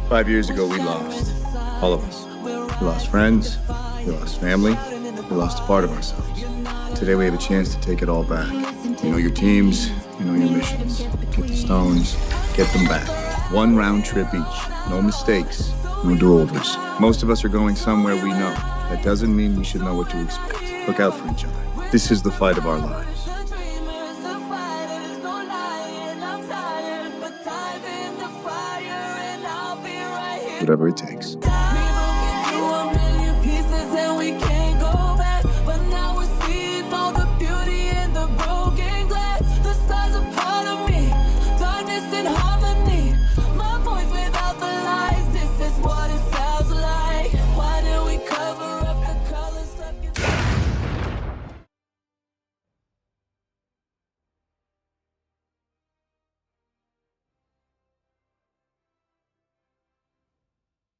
5 years ago, we lost. All of us. We lost friends. We lost family. We lost a part of ourselves. Today, we have a chance to take it all back. You know your teams. You know your missions. Get the stones. Get them back. One round trip each. No mistakes. No do-overs. Most of us are going somewhere we know. That doesn't mean we should know what to expect. Look out for each other. This is the fight of our lives. Whatever it takes.